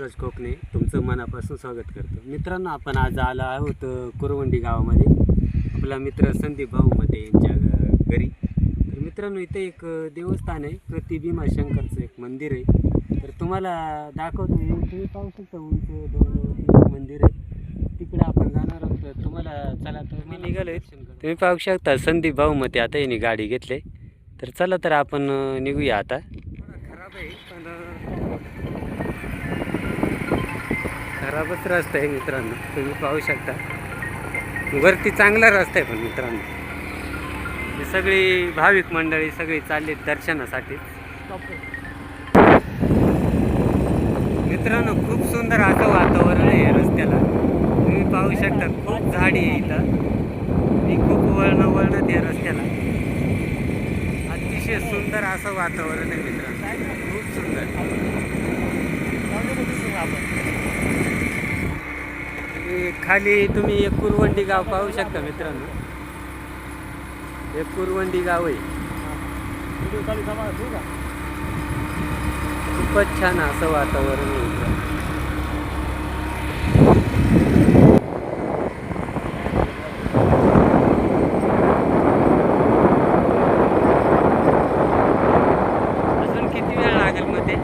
मनोज कोकणे तुमचं मनापासून स्वागत करतो. मित्रांनो, आपण आज आलो आहोत कुरवंडी गावामध्ये आपला मित्र संदीप भाऊ मते यांच्या घरी. तर मित्रांनो, इथे एक देवस्थान आहे, प्रतिभीमा शंकरचं एक मंदिर आहे. तर तुम्हाला दाखवतो. तुम्ही पाहू शकता उंच डोंगरावरती मंदिर आहे, तिकडे आपण जाणार आहोत. तर तुम्हाला चला, तर मी निघालो. तुम्ही पाहू शकता संदीप भाऊ मते आता यांनी गाडी घेतली. तर चला, तर आपण निघूया आता. खराब आहे पण खराबच रस्ता आहे मित्रांनो, तुम्ही पाहू शकता. वरती चांगला रस्ता आहे पण मित्रांनो, ही सगळी भाविक मंडळी सगळी चालली दर्शनासाठी. मित्रांनो, खूप सुंदर असं वातावरण आहे या रस्त्याला. तुम्ही पाहू शकता, खूप झाडी आहे इथं आणि खूप वळणात या रस्त्याला. अतिशय सुंदर असं वातावरण आहे मित्रांनो, खूप सुंदर. खाली तुम्ही एक कुरवंडी गाव पाहू शकता मित्रांनो, एक कुरवंडी गाव आहे. खूपच छान असं वातावरण आहे इथं. अजून किती वेळ लागेल मध्ये?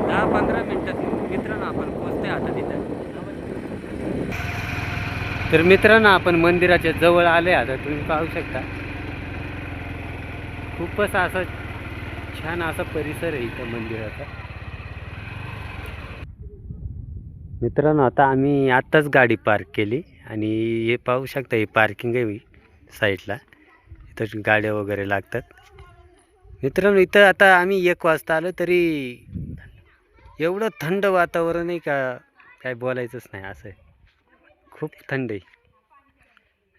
10-15 मिनिटात मित्रांनो आपण पोहोचतोय आता तिथं. तर मित्रांनो, आपण मंदिराच्या जवळ आले आता. तुम्ही पाहू शकता, खूपच असं छान असा परिसर आहे इथं मंदिराचा. मित्रांनो, आता आम्ही आत्ताच गाडी पार्क केली आणि हे पाहू शकता, हे पार्किंग आहे साईडला. इथं गाड्या वगैरे लागतात. मित्रांनो, इथं आता आम्ही 1 वाजता आलो तरी एवढं थंड वातावरण आहे का काय बोलायचंच नाही. असं आहे, खूप थंड आहे.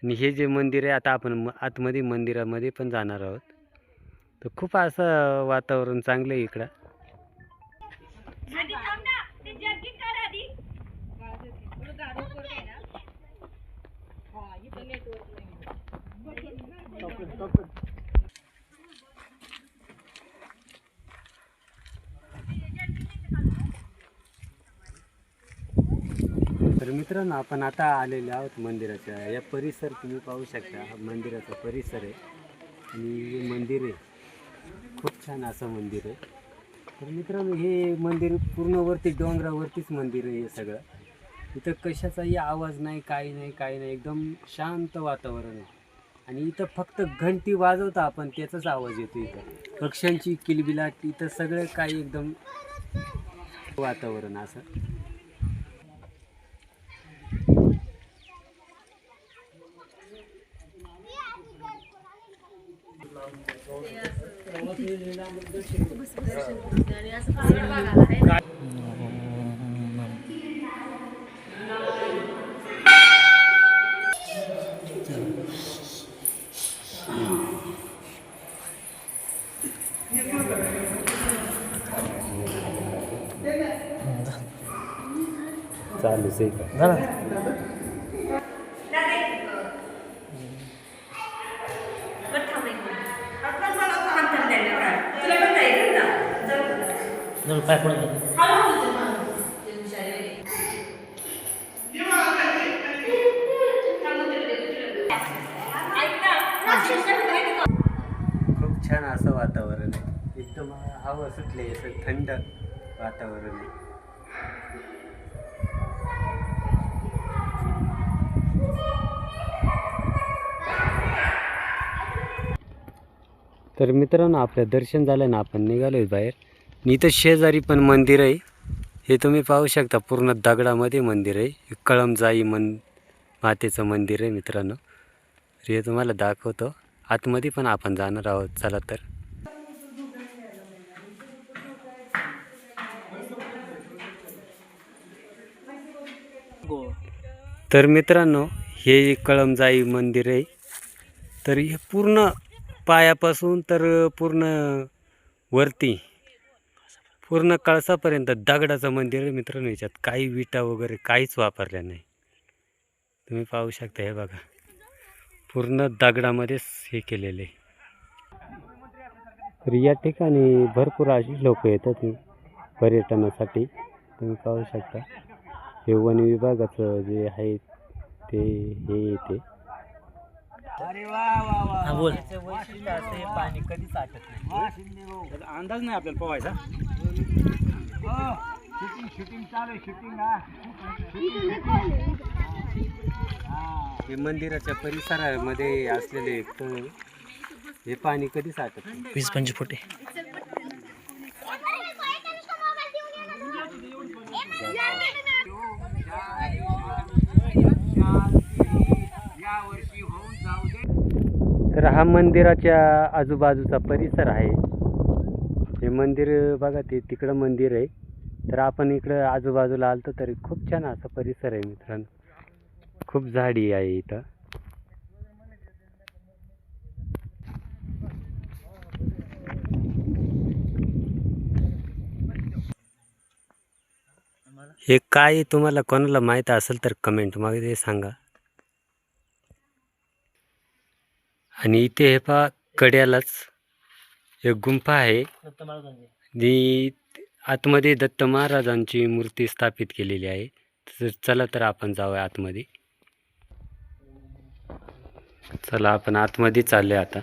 आणि हे जे मंदिर आहे, आता आपण आतमध्ये मंदिरामध्ये पण जाणार आहोत. तर खूप असं वातावरण चांगलं आहे इकडं. तर मित्रांनो, आपण आता आलेले आहोत मंदिराच्या या परिसर. तुम्ही पाहू शकता, हा मंदिराचा परिसर आहे आणि हे मंदिर आहे, खूप छान असं मंदिर आहे. तर मित्रांनो, हे मंदिर पूर्ण वरती डोंगरावरतीच मंदिर आहे हे सगळं. इथं कशाचाही आवाज नाही, काही नाही, एकदम शांत वातावरण आहे. आणि इथं फक्त घंटी वाजवता आपण त्याचाच आवाज येतो. इथं पक्ष्यांची किलबिलाट, इथं सगळं काही एकदम वातावरण असं. चालूच आहे का? खूप छान असं वातावरण आहे, एकदम हवा सुटले, असं थंड वातावरण आहे. तर मित्रांनो, आपलं दर्शन झालं ना, आपण निघालो आहे बाहेर. इथं शेजारी पण मंदिर आहे, हे तुम्ही पाहू शकता. पूर्ण दगडामध्ये मंदिर आहे, कळमजाई मातेचं मंदिर आहे मित्रांनो. तर हे तुम्हाला दाखवतो. आतमध्ये पण आपण जाणार आहोत, चला तर. तर मित्रांनो, हे कळमजाई मंदिर आहे. तर हे पूर्ण पायापासून तर पूर्ण वरती पूर्ण कळसापर्यंत दगडाचं मंदिर आहे मित्रांनो. याच्यात काही विटा वगैरे काहीच वापरल्या नाही. तुम्ही पाहू शकता, हे बघा, पूर्ण दगडामध्येच हे केलेले. तर या ठिकाणी भरपूर अशी लोक येतात. पर्यटनासाठी तुम्ही पाहू शकता. हे वन विभागाचं जे आहे ते हे येते. वैशिष्ट्य असं हे पाणी कधीच साठत नाही. त्याचा अंदाज नाही आपल्याला पोहायचा. हे मंदिराच्या परिसरामध्ये असलेले तळ हे पाणी कधी साठत नाही. 20-25 फुटे. तर हा मंदिराच्या आजूबाजूचा परिसर आहे. हे मंदिर बघा, ते तिकडं मंदिर आहे. तर आपण इकडं आजूबाजूला आलतो तरी खूप छान असा परिसर आहे मित्रांनो. खूप झाडी आहे इथं. हे काय तुम्हाला कोणाला माहीत असेल तर कमेंटमध्ये सांगा. आणि इथे हे पहा, कड्यालाच एक गुंफा आहे. आणि आतमध्ये दत्त महाराजांची मूर्ती स्थापित केलेली आहे. तर चला तर आपण जाऊया आतमध्ये. चला आपण आतमध्ये चाललोय आता.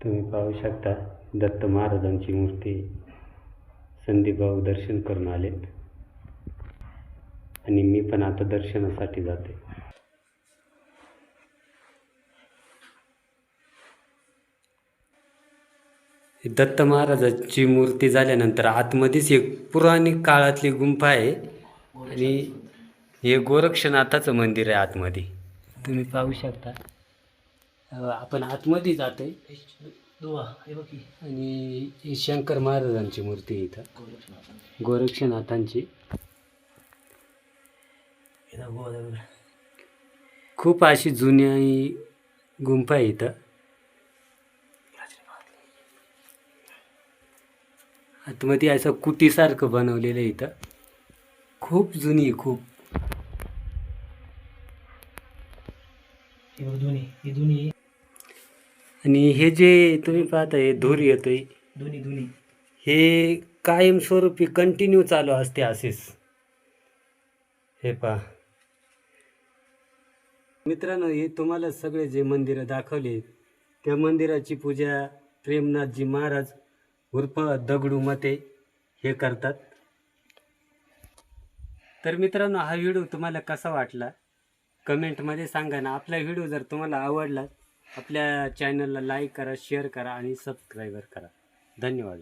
तुम्ही पाहू शकता दत्त महाराजांची मूर्ती. संदीप भाऊ दर्शन करून आलेत आणि मी पण आता दर्शनासाठी जाते. दत्त महाराजांची मूर्ती झाल्यानंतर आतमध्येच एक पुराणिक काळातली गुंफा आहे आणि हे गोरक्षनाथाचं मंदिर आहे आतमध्ये. तुम्ही पाहू शकता. आपण आतमध्ये जातोय आणि ही शंकर महाराजांची मूर्ती आहे इथं, गोरक्षनाथांची. खूप अशी जुनी गुंफा आहे इथं. आतमध्ये असं कुटीसारखं बनवलेलं आहे इथं. खूप जुनी आहे, खूप. आणि हे जे तुम्ही पाहताय धूर येतोय, हे कायमस्वरूपी कंटिन्यू चालू असते असेच. हे पहा मित्रांनो, हे तुम्हाला सगळे जे मंदिरं दाखवले त्या मंदिराची पूजा प्रेमनाथजी महाराज उर्फ दगडू मते हे करतात. तर मित्रांनो, हा व्हिडिओ तुम्हाला कसा वाटला कमेंटमध्ये सांगा ना. आपला व्हिडिओ जर तुम्हाला आवडला आपल्या चॅनलला लाईक करा, शेअर करा आणि सबस्क्राईबर करा. धन्यवाद.